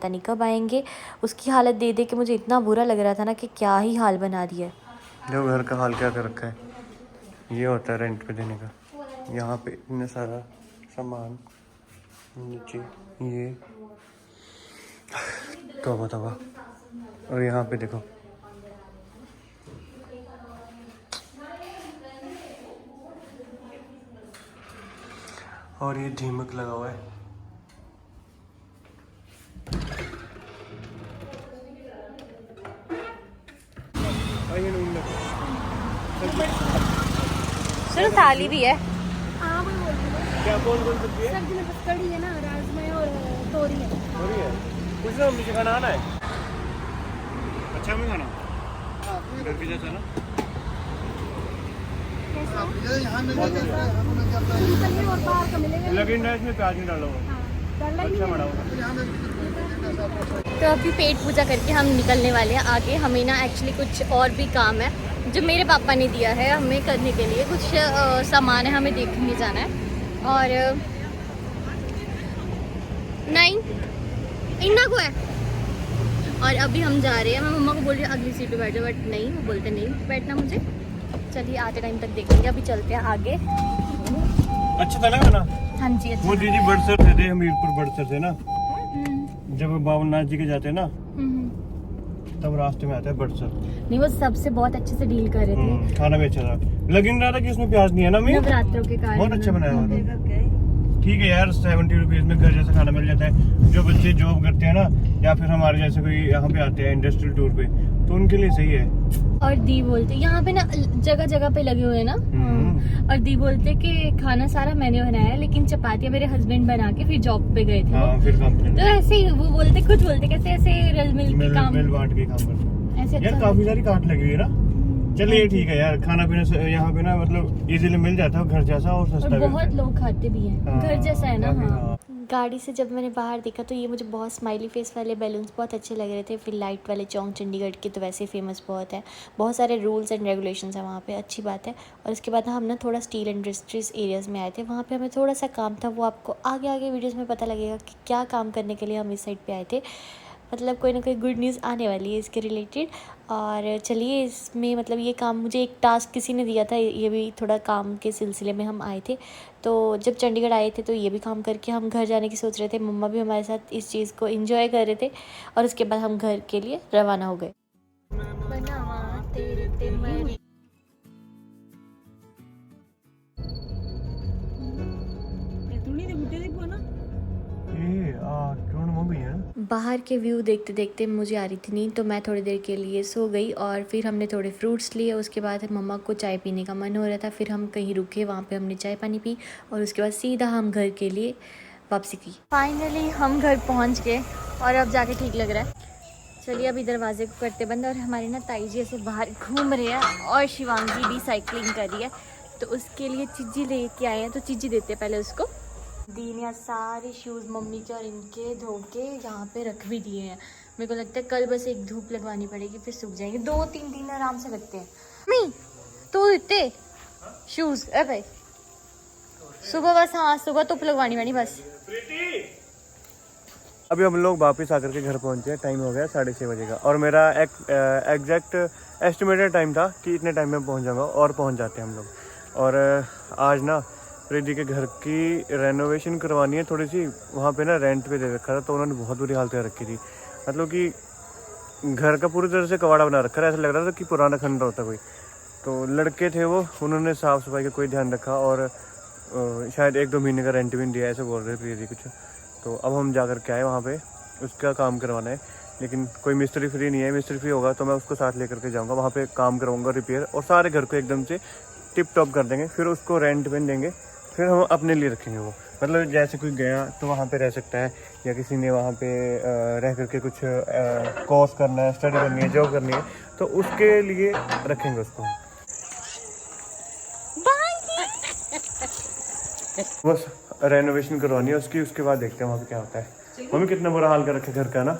पता नहीं कब आएंगे। उसकी हालत दे दे के मुझे इतना बुरा लग रहा था ना कि क्या ही हाल बना दिया है। देखो घर का हाल क्या कर रखा है। ये होता है रेंट पे देने का। यहाँ पे इतना सारा सामान, नीचे ये तौबा तौबा। और यहाँ पे देखो और ये दीमक लगा हुआ है। चलो थाली भी है। क्या कौन कौन सब्जी है? सब्जी में बस कड़ी है ना, राजमा है और तोरी है। तोरी है। कुछ ना मुझे खाना आना है। अच्छा में खाना घर के जैसा ना। और बाहर का मिलेगा। लेकिन इसमें प्याज नहीं डालो। अच्छा बड़ा होगा। तो अभी पेट पूजा करके हम निकलने वाले हैं आगे। हमें ना एक्चुअली कुछ और भी काम है जो मेरे पापा ने दिया है हमें करने के लिए। कुछ सामान है हमें देखने जाना है और नहीं इन्ना को है। और अभी हम जा रहे हैं। मैं मम्मा को बोल रही हूँ अगली सीट पे बैठ जाओ, बट नहीं, वो बोलते नहीं बैठना मुझे। चलिए आते टाइम तक देखेंगे। अभी चलते हैं आगे। अच्छा था ना खाना? हाँ जी अच्छा। वो दीदी बड़सर से थे, हमीरपुर बड़सर से ना। जब बाबूनाथ जी के जाते हैं ना तब रास्ते में आता है बड़सर। नहीं वो सबसे बहुत अच्छे से डील कर रहे थे। खाना भी अच्छा था। लेकिन रहा था कि उसमें प्याज नहीं है ना। मैं नवरात्रों के कारण बहुत अच्छा बनाया हुआ था। ठीक है यार, 70 रुपीज में घर जैसा खाना मिल जाता है। जो बच्चे जॉब करते हैं ना या फिर हमारे जैसे कोई यहाँ पे आते हैं इंडस्ट्रियल टूर पे, तो उनके लिए सही है। और दी बोलते यहाँ पे ना जगह जगह पे लगे हुए हैं ना। और दी बोलते कि खाना सारा मैंने बनाया, लेकिन चपातियाँ मेरे हस्बैंड बना के फिर जॉब पे गए थे। हाँ, फिर काम तो ऐसे ही वो बोलते, खुद बोलते कैसे ऐसे रल मिल के काम, मिल बांट के काम करते ऐसे हैं। यार अच्छा काफी सारी काट लगी हुई है ना। चलिए ठीक है यार, खाना पीना यहाँ पे ना मतलब इजीली मिल जाता है घर जैसा और सस्ता और भी। बहुत लोग खाते भी हैं। घर जैसा है ना। काफी, हाँ। गाड़ी से जब मैंने बाहर देखा तो ये मुझे बहुत स्माइली फेस वाले बैलून्स बहुत अच्छे लग रहे थे। फिर लाइट वाले चौक चंडीगढ़ के तो वैसे फेमस बहुत है। बहुत सारे रूल्स एंड रेगुलेशंस हैं वहाँ पे, अच्छी बात है। और उसके बाद हम ना थोड़ा स्टील इंडस्ट्रीज एरियाज़ में आए थे। वहाँ पे हमें थोड़ा सा काम था, वो आपको आगे आगे वीडियोज़ में पता लगेगा कि क्या काम करने के लिए हम इस साइड पर आए थे। मतलब कोई ना कोई गुड न्यूज़ आने वाली है इसके रिलेटेड। और चलिए इसमें मतलब ये काम मुझे एक टास्क किसी ने दिया था, ये भी थोड़ा काम के सिलसिले में हम आए थे। तो जब चंडीगढ़ आए थे तो ये भी काम करके हम घर जाने की सोच रहे थे। मम्मा भी हमारे साथ इस चीज़ को एंजॉय कर रहे थे। और उसके बाद हम घर के लिए रवाना हो गए। बाहर के व्यू देखते देखते मुझे आ रही थी नींद, तो मैं थोड़ी देर के लिए सो गई। और फिर हमने थोड़े फ्रूट्स लिए। उसके बाद मम्मा को चाय पीने का मन हो रहा था, फिर हम कहीं रुके, वहाँ पे हमने चाय पानी पी और उसके बाद सीधा हम घर के लिए वापसी की। फाइनली हम घर पहुँच गए और अब जाके ठीक लग रहा है। चलिए अभी दरवाजे को करते बंद। और हमारे ना ताई जी ऐसे बाहर घूम रहे हैं और शिवांगी भी साइकिलिंग कर रही है, तो उसके लिए चीज़ी लेके आए हैं। तो चीज़ी देते हैं पहले उसको। दी ने सारे शूज़ मम्मी के और इनके धो के यहाँ पे रख भी दिए हैं। मेरे को लगता है कल बस एक धूप लगवानी पड़ेगी, फिर सूख जाएंगे। 2-3 दिन आराम से लगते हैं। मम्मी तो इतने शूज़ है भाई, सुबह बस, हाँ सुबह धूप लगवानी पड़ी बस। अभी हम लोग वापस आकर के घर पहुंचे। टाइम हो गया 6:30 बजे का और मेरा एग्जैक्ट एस्टिमेटेड टाइम था कि इतने टाइम में पहुंच जाऊंगा और पहुंच जाते हैं हम लोग। और आज ना प्रीति के घर की रेनोवेशन करवानी है थोड़ी सी। वहाँ पे ना रेंट पे दे रखा था, तो उन्होंने बहुत बुरी हालत कर रखी थी। मतलब कि घर का पूरी तरह से कबाड़ा बना रखा था, ऐसा लग रहा था कि पुराना खंडर होता कोई। तो लड़के थे वो, उन्होंने साफ़ सफाई का कोई ध्यान रखा और शायद 1-2 महीने का रेंट भी नहीं दिया, ऐसे बोल रहे प्रीति कुछ। तो अब हम जा कर के आए वहाँ पे, उसका काम करवाना है। लेकिन कोई मिस्त्री फ्री नहीं है। मिस्त्री फ्री होगा तो मैं उसको साथ लेकर के जाऊँगा, वहाँ पे काम करवाऊँगा रिपेयर, और सारे घर को एकदम से टिप टॉप कर देंगे। फिर उसको रेंट पे देंगे, फिर हम अपने लिए रखेंगे वो। मतलब जैसे कोई गया तो वहाँ पे रह सकता है, या किसी ने वहाँ पे रह करके कुछ कोर्स करना है, स्टडी करनी है, जॉब करनी है, तो उसके लिए रखेंगे उसको। बस रेनोवेशन करवानी है उसकी, उसके बाद देखते हैं वहाँ पे क्या होता है। मम्मी कितना बुरा हाल कर रखे घर का ना।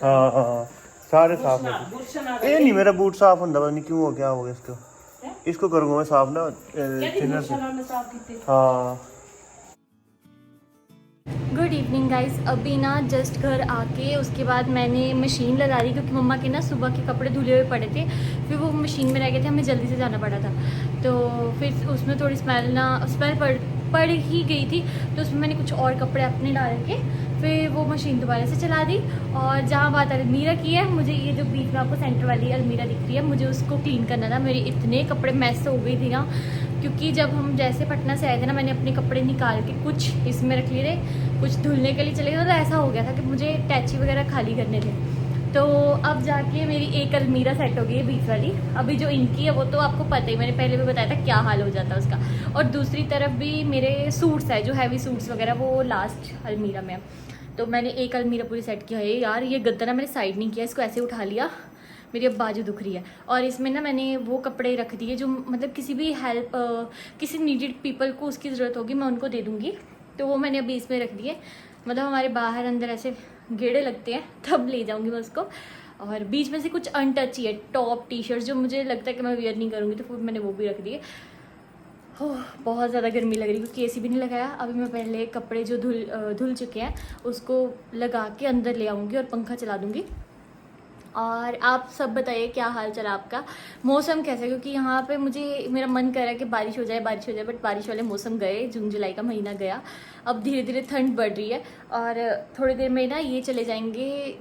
हाँ सारे साफ है। ये नहीं मेरा बूट साफ होता, पता नहीं क्यों हो गया इसको। इसको करूँगा मैं साफ ना थिनर से। हाँ गुड इवनिंग गाइस। अभी ना जस्ट घर आके उसके बाद मैंने मशीन लगा दी क्योंकि मम्मा के ना सुबह के कपड़े धुले हुए पड़े थे, फिर वो मशीन में रह गए थे, हमें जल्दी से जाना पड़ा था। तो फिर उसमें थोड़ी स्मेल पड़ ही गई थी, तो उसमें मैंने कुछ और कपड़े अपने डाल के फिर वो मशीन दोबारा से चला दी। और जहाँ बात अलमीरा की है, मुझे ये जो बीच में आपको सेंटर वाली अलमीरा दिख रही है, मुझे उसको क्लीन करना था। मेरे इतने कपड़े मैस हो गई थी ना, क्योंकि जब हम जैसे पटना से आए थे ना, मैंने अपने कपड़े निकाल के कुछ इसमें रख लिए थे, कुछ धुलने के लिए चले गए। तो ऐसा हो गया था कि मुझे टैची वगैरह खाली करने थे। तो अब जाके मेरी एक अलमीरा सेट हो गई है बीच वाली। अभी जो इनकी है वो तो आपको पता ही, मैंने पहले भी बताया था क्या हाल हो जाता है उसका। और दूसरी तरफ भी मेरे सूट्स है, जो हैवी सूट्स वगैरह, वो लास्ट अलमीरा में है। तो मैंने एक अलमीरा पूरी सेट किया है। यार ये गद्दा ना मैंने साइड नहीं किया, इसको ऐसे उठा लिया, मेरी अब बाजू दुख रही है। और इसमें ना मैंने वो कपड़े रख दिए जो मतलब किसी भी किसी नीडेड पीपल को उसकी ज़रूरत होगी, मैं उनको दे दूँगी। तो वो मैंने अभी इसमें रख दिए, मतलब हमारे बाहर अंदर ऐसे गेड़े लगते हैं तब ले जाऊँगी मैं उसको। और बीच में से कुछ अनटच ही है, टॉप टी शर्ट जो मुझे लगता है कि मैं वेयर नहीं करूँगी, तो फिर मैंने वो भी रख दिए। हो बहुत ज़्यादा गर्मी लग रही है क्योंकि एसी भी नहीं लगाया। अभी मैं पहले कपड़े जो धुल चुके हैं उसको लगा के अंदर ले आऊँगी और पंखा चला दूँगी। और आप सब बताइए क्या हाल चल आपका, मौसम कैसा है? क्योंकि यहाँ पे मेरा मन कर रहा है कि बारिश हो जाए, बट बारिश वाले मौसम गए, जून जुलाई का महीना गया। अब धीरे धीरे ठंड बढ़ रही है और थोड़ी देर में ना ये चले जाएंगे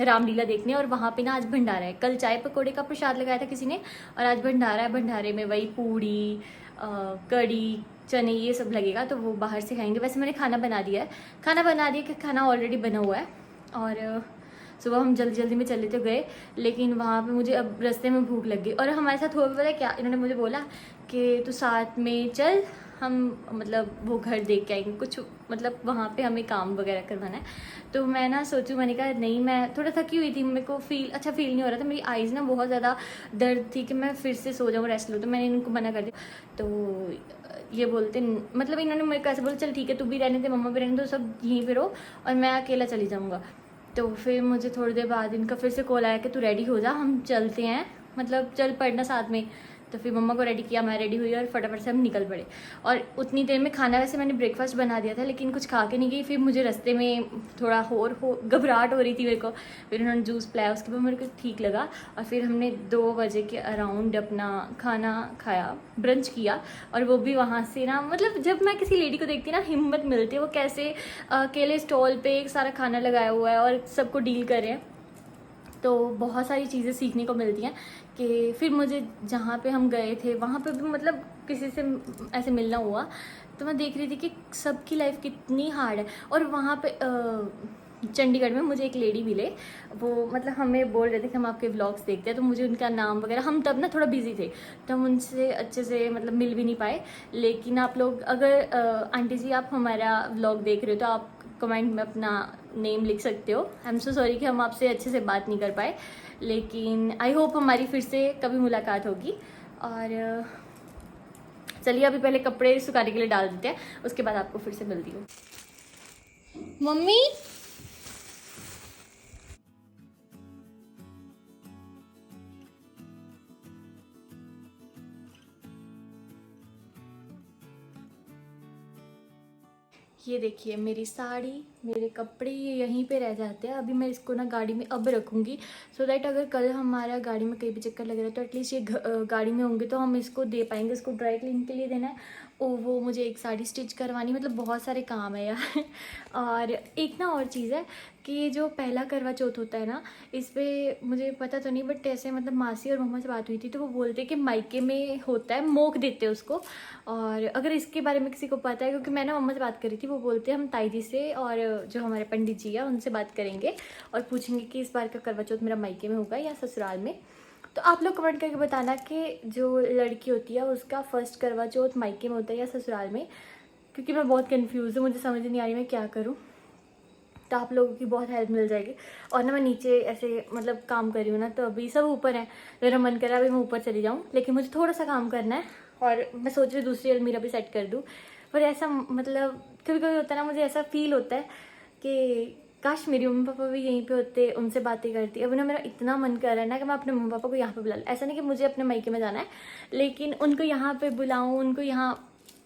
रामलीला देखने। और वहाँ पे ना आज भंडारा है। कल चाय पकौड़े का प्रसाद लगाया था किसी ने, और आज भंडारा है। भंडारे में वही पूड़ी, कड़ी, चने, ये सब लगेगा, तो वो बाहर से खाएंगे। वैसे मैंने खाना बना दिया कि खाना ऑलरेडी बना हुआ है। और सुबह हम जल्दी में चले तो गए, लेकिन वहाँ पे मुझे अब रास्ते में भूख लग गई। और हमारे साथ हुआ भी पता है क्या, इन्होंने मुझे बोला कि तू साथ में चल, हम मतलब वो घर देख के आएंगे, कुछ मतलब वहाँ पे हमें काम वगैरह करवाना है। तो मैं ना सोचूं, मैंने कहा नहीं, मैं थोड़ा थकी हुई थी, मेरे को अच्छा फील नहीं हो रहा था, मेरी आइज़ ना बहुत ज़्यादा दर्द थी कि मैं फिर से सो जाऊँ, रेस्ट लूँ। तो मैंने इनको मना कर दिया। तो ये बोलते, मतलब इन्होंने मेरे को ऐसे बोला, चल ठीक है, तू भी रहने दे, मम्मा भी रहने दो, सब यहीं पर रहो और मैं अकेला चली जाऊँगा। तो फिर मुझे थोड़ी देर बाद इनका फिर से कॉल आया कि तू रेडी हो जा, हम चलते हैं, मतलब चल पड़ना साथ में। तो फिर मम्मा को रेडी किया, मैं रेडी हुई और फटाफट से हम निकल पड़े। और उतनी देर में खाना, वैसे मैंने ब्रेकफास्ट बना दिया था लेकिन कुछ खा के नहीं गई। फिर मुझे रास्ते में थोड़ा घबराहट हो रही थी मेरे को। फिर उन्होंने जूस पिलाया, उसके बाद मेरे को ठीक लगा। और फिर हमने 2 बजे के अराउंड अपना खाना खाया, ब्रंच किया। और वो भी वहाँ से ना, मतलब जब मैं किसी लेडी को देखती ना, हिम्मत मिलती है, वो कैसे अकेले स्टॉल पे एक सारा खाना लगाया हुआ है और सबको डील कर रहे हैं। तो बहुत सारी चीज़ें सीखने को मिलती हैं। कि फिर मुझे जहाँ पे हम गए थे वहाँ पे भी मतलब किसी से ऐसे मिलना हुआ, तो मैं देख रही थी कि सबकी लाइफ कितनी हार्ड है। और वहाँ पे चंडीगढ़ में मुझे एक लेडी मिले, वो मतलब हमें बोल रहे थे कि हम आपके व्लॉग्स देखते हैं। तो मुझे उनका नाम वगैरह, हम तब ना थोड़ा बिजी थे तो हम उनसे अच्छे से मतलब मिल भी नहीं पाए। लेकिन आप लोग अगर आंटी जी आप हमारा व्लॉग देख रहे हो तो आप कमेंट में अपना नेम लिख सकते हो। आई एम सो सॉरी कि हम आपसे अच्छे से बात नहीं कर पाए, लेकिन आई होप हमारी फिर से कभी मुलाकात होगी। और चलिए अभी पहले कपड़े सुखाने के लिए डाल देते हैं, उसके बाद आपको फिर से मिलती हूँ। मम्मी ये देखिए, मेरी साड़ी, मेरे कपड़े ये यहीं पे रह जाते हैं। अभी मैं इसको ना गाड़ी में अब रखूँगी, सो दैट अगर कल हमारा गाड़ी में कहीं भी चक्कर लग रहा है तो एटलीस्ट ये गाड़ी में होंगे तो हम इसको दे पाएंगे। इसको ड्राई क्लीन के लिए देना है, वो मुझे एक साड़ी स्टिच करवानी, मतलब बहुत सारे काम है यार। और एक ना और चीज़ है कि ये जो पहला करवा चौथ होता है ना, इस पर मुझे पता तो नहीं, बट ऐसे मतलब मासी और मम्मा से बात हुई थी तो वो बोलते हैं कि मायके में होता है, मोक देते हैं उसको। और अगर इसके बारे में किसी को पता है, क्योंकि मैं ना मम्मा से बात करी थी, वो बोलते हैं हम ताई जी से और जो हमारे पंडित जी है उनसे बात करेंगे और पूछेंगे कि इस बार का करवा चौथ मेरा मायके में होगा या ससुराल में। तो आप लोग कमेंट करके बताना कि जो लड़की होती है उसका फर्स्ट करवा चौथ मायके में होता है या ससुराल में, क्योंकि मैं बहुत कंफ्यूज हूँ, मुझे समझ नहीं आ रही मैं क्या करूँ। तो आप लोगों की बहुत हेल्प मिल जाएगी। और ना मैं नीचे ऐसे मतलब काम कर रही हूँ ना, तो अभी सब ऊपर है, मेरा मन कर रहा है अभी मैं ऊपर चली जाऊँ, लेकिन मुझे थोड़ा सा काम करना है। और मैं सोच रही हूँ दूसरी अलमीरा भी सेट कर दूँ। पर ऐसा मतलब कभी कभी होता है ना, मुझे ऐसा फील होता है कि काश मेरी मम्मी पापा भी यहीं पे होते, उनसे बातें करती। अभी ना मेरा इतना मन कर रहा है ना कि मैं अपने मम्मी पापा को यहाँ पे बुला लूँ। ऐसा नहीं कि मुझे अपने मायके में जाना है, लेकिन उनको यहाँ पे बुलाऊँ, उनको यहाँ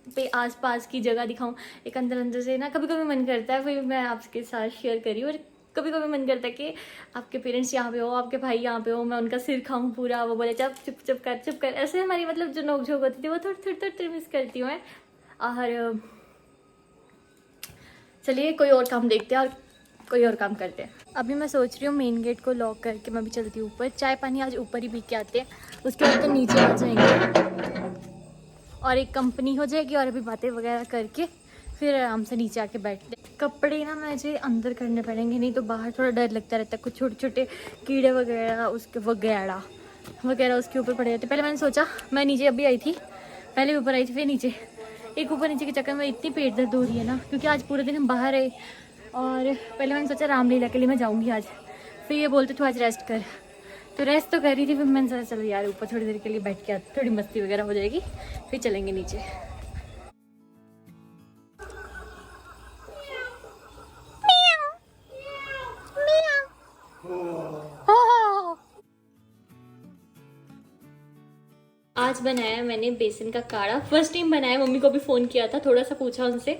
पे आसपास की जगह दिखाऊं। एक अंदर अंदर से ना कभी कभी मन करता है, फिर मैं आपके साथ शेयर करी। और कभी कभी मन करता है कि आपके पेरेंट्स यहाँ पे हो, आपके भाई यहाँ पे हो, मैं उनका सिर खाऊं पूरा, वो बोले चुप चुप चुप कर चुप कर। ऐसे हमारी मतलब जो नोकझोंक होती थी वो थोड़ी थोड़ी थोड़ी मिस करती हूँ मैं। और चलिए कोई और काम देखते हैं और कोई और काम करते हैं। अभी मैं सोच रही हूँ मेन गेट को लॉक करके मैं भी चलती हूँ ऊपर। चाय पानी आज ऊपर ही पी के आते हैं, उसके बाद तो नीचे आ जाएंगे और एक कंपनी हो जाएगी और अभी बातें वगैरह करके फिर आराम से नीचे आके बैठते। कपड़े ना मुझे अंदर करने पड़ेंगे, नहीं तो बाहर थोड़ा डर लगता रहता है, कुछ छोटे छोटे कीड़े वगैरह उसके वगैरह उसके ऊपर पड़े जाते। पहले मैंने सोचा, मैं नीचे अभी आई थी, पहले ऊपर आई थी फिर नीचे। एक ऊपर नीचे के चक्कर में इतनी पेट दर्द हो रही है ना, क्योंकि आज पूरे दिन हम बाहर रहे। और पहले मैंने सोचा रामलीला के लिए मैं जाऊँगी आज, फिर ये बोलते तू आज रेस्ट कर, तो रेस्ट तो कर रही थी। फिर मैंने सोचा चलो यार ऊपर थोड़ी देर के लिए बैठ के आते, थोड़ी मस्ती वगैरह हो जाएगी, फिर चलेंगे नीचे। आज बनाया मैंने बेसन का काढ़ा, फर्स्ट टाइम बनाया। मम्मी को भी फ़ोन किया था, थोड़ा सा पूछा उनसे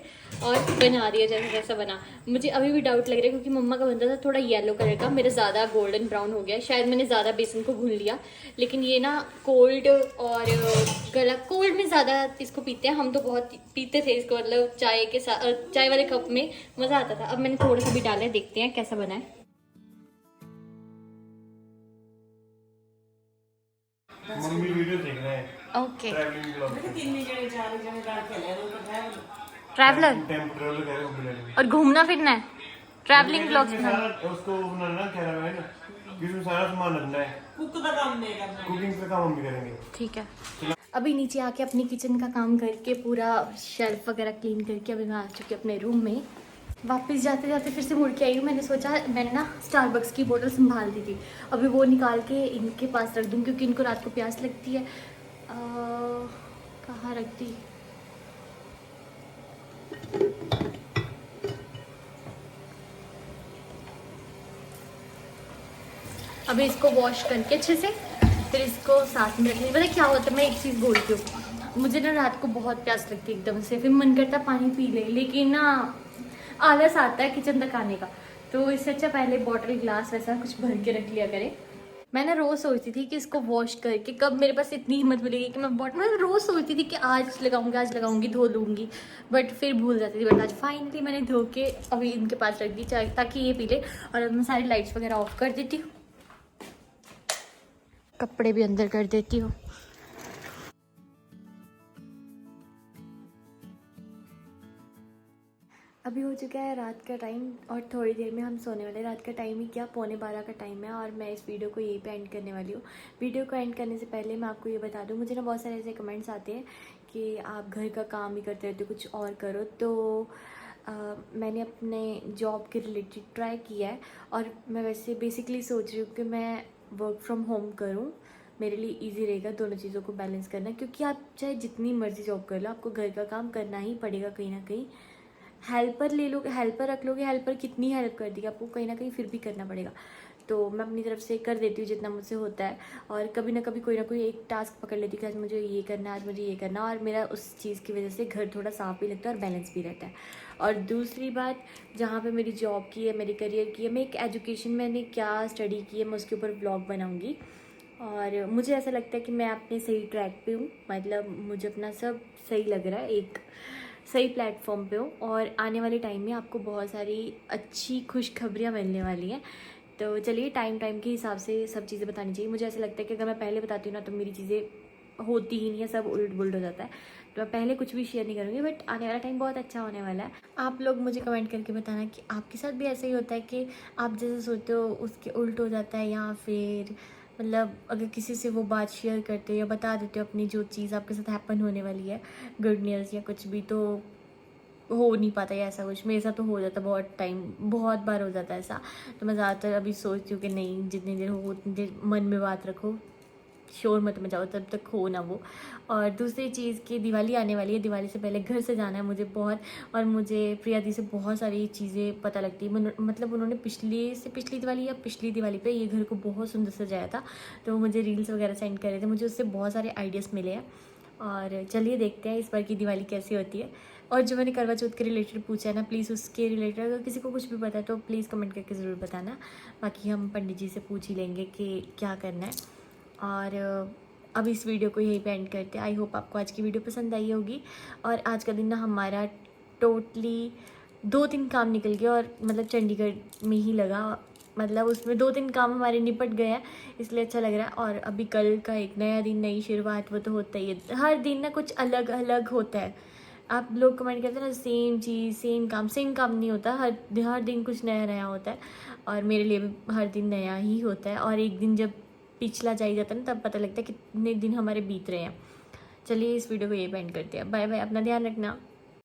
और बना दिया जैसा जैसा बना। मुझे अभी भी डाउट लग रहा है क्योंकि मम्मा का बनता था थोड़ा येलो कलर का, मेरा ज़्यादा गोल्डन ब्राउन हो गया। शायद मैंने ज़्यादा बेसन को भून लिया, लेकिन ये ना कोल्ड और गला, कोल्ड में ज़्यादा इसको पीते हैं हम, तो बहुत पीते थे इसको, मतलब चाय के साथ, चाय वाले कप में मज़ा आता था। अब मैंने थोड़ा सा भी डाला है, देखते हैं कैसा बना है। मम्मी वीडियो देख रहे हैं। Okay, travelling blog traveller tempo कह रहे हो और घूमना फिरना है, ट्रैवलिंग ब्लॉग्स में। उसको बनाना क्या है ना, जिसमें सारा सामान रखना है, कुकिंग का काम हम भी करेंगे। ठीक है। अभी नीचे आके अपनी किचन का काम करके पूरा शेल्फ वगैरह क्लीन करके अभी मैं आ चुकी हूँ अपने रूम में। वापस जाते जाते फिर से मुड़ के आई हूँ। मैंने सोचा, मैंने ना स्टारबक्स की बोतल संभाल दी थी, अभी वो निकाल के इनके पास रख दूँ क्योंकि इनको रात को प्यास लगती है। कहाँ रख दी? अभी इसको वॉश करके अच्छे से फिर इसको साथ में रखनी। पता क्या होता है, मैं एक चीज़ बोलती हूँ, मुझे ना रात को बहुत प्यास लगती है एकदम से, फिर मन करता पानी पी ले, लेकिन ना आलस आता है किचन तक आने का। तो इससे अच्छा पहले बॉटल ग्लास वैसा कुछ भर के रख लिया करे। मैं ना रोज़ सोचती थी कि इसको वॉश करके कब मेरे पास इतनी हिम्मत मिलेगी कि मैं रोज़ सोचती थी कि आज लगाऊंगी धो लूँगी, बट फिर भूल जाती थी। बट आज फाइनली मैंने धो के अभी इनके पास रख दी चाहे ताकि ये पी ले। और अब मैं सारी लाइट्स वगैरह ऑफ कर देती हूँ, कपड़े भी अंदर कर देती हूँ। अभी हो चुका है रात का टाइम और थोड़ी देर में हम सोने वाले। रात का टाइम ही क्या, 11:15 का टाइम है और मैं इस वीडियो को यहीं पे एंड करने वाली हूँ। वीडियो को एंड करने से पहले मैं आपको ये बता दूँ, मुझे ना बहुत सारे ऐसे कमेंट्स आते हैं कि आप घर का काम ही करते रहते हो, कुछ और करो। तो मैंने अपने जॉब के रिलेटेड ट्राई किया है और मैं वैसे बेसिकली सोच रही हूँ कि मैं वर्क फ्रॉम होम करूँ। मेरे लिए इजी रहेगा दोनों चीज़ों को बैलेंस करना, क्योंकि आप चाहे जितनी मर्जी जॉब कर लो, आपको घर का काम करना ही पड़ेगा कहीं ना कहीं। हेल्पर ले लोगे, हेल्पर रख लोगे, हेल्पर कितनी हेल्प कर देगी आपको, कहीं ना कहीं फिर भी करना पड़ेगा। तो मैं अपनी तरफ से कर देती हूँ जितना मुझसे होता है, और कभी ना कभी कोई ना कोई एक टास्क पकड़ लेती हूँ कि आज मुझे ये करना है, आज मुझे ये करना, और मेरा उस चीज़ की वजह से घर थोड़ा साफ भी लगता है और बैलेंस भी रहता है। और दूसरी बात, जहाँ पे मेरी जॉब की है, मेरे करियर की है, मैं एक एजुकेशन, मैंने क्या स्टडी की है, मैं उसके ऊपर ब्लॉग बनाऊँगी। और मुझे ऐसा लगता है कि मैं अपने सही ट्रैक पे हूँ, मतलब मुझे अपना सब सही लग रहा है, एक सही प्लेटफॉर्म पे हूँ। और आने वाले टाइम में आपको बहुत सारी अच्छी खुशखबरियाँ मिलने वाली हैं। तो चलिए टाइम के हिसाब से सब चीज़ें बतानी चाहिए। मुझे ऐसा लगता है कि अगर मैं पहले बताती हूँ ना तो मेरी चीज़ें होती ही नहीं है, सब उल्ट बुल्ट हो जाता है। तो मैं पहले कुछ भी शेयर नहीं करूँगी, बट आने वाला टाइम बहुत अच्छा होने वाला है। आप लोग मुझे कमेंट करके बताना कि आपके साथ भी ऐसा ही होता है कि आप जैसे सोचते हो उसके उल्ट हो जाता है, या फिर मतलब अगर किसी से वो बात शेयर करते हो या बता देते हो अपनी जो चीज़ आपके साथ हैपन होने वाली है, गुड न्यूज़ या कुछ भी, तो हो नहीं पाता है ऐसा कुछ। मेरे साथ तो हो जाता, बहुत बार हो जाता है ऐसा। तो मैं ज़्यादातर अभी सोचती हूँ कि नहीं, जितनी देर हो उतनी देर मन में बात रखो, शोर मत मचाओ, तब तक हो ना वो। और दूसरी चीज़ की दिवाली आने वाली है, दिवाली से पहले घर से जाना है मुझे बहुत। और मुझे प्रिया दी से बहुत सारी चीज़ें पता लगती है, मतलब उन्होंने पिछली दिवाली या पिछली दिवाली पे ये घर को बहुत सुंदर सजाया था, तो वो मुझे रील्स वगैरह सेंड कर रहे थे, मुझे उससे बहुत सारे आइडियाज़ मिले हैं। और चलिए देखते हैं इस बार की दिवाली कैसी होती है। और जो मैंने करवा चौथ के रिलेटेड पूछा है ना, प्लीज़ उसके रिलेटेड अगर किसी को कुछ भी पता है तो प्लीज़ कमेंट करके ज़रूर बताना। बाकी हम पंडित जी से पूछ ही लेंगे कि क्या करना है। और अब इस वीडियो को यहीं पे एंड करते हैं। आई होप आपको आज की वीडियो पसंद आई होगी। और आज का दिन ना हमारा टोटली 2-3 काम निकल गया और मतलब चंडीगढ़ में ही लगा, मतलब उसमें 2-3 काम हमारे निपट गए हैं, इसलिए अच्छा लग रहा है। और अभी कल का एक नया दिन, नई शुरुआत, वो तो होता ही है। हर दिन ना कुछ अलग अलग होता है। आप लोग कमेंट करते हैं ना, सेम चीज़ सेम काम नहीं होता, हर दिन कुछ नया नया होता है। और मेरे लिए भी हर दिन नया ही होता है। और एक दिन जब पिछला जाई जाता है ना, तब पता लगता है कितने दिन हमारे बीत रहे हैं। चलिए इस वीडियो को ये एंड करते हैं। बाय बाय, अपना ध्यान रखना।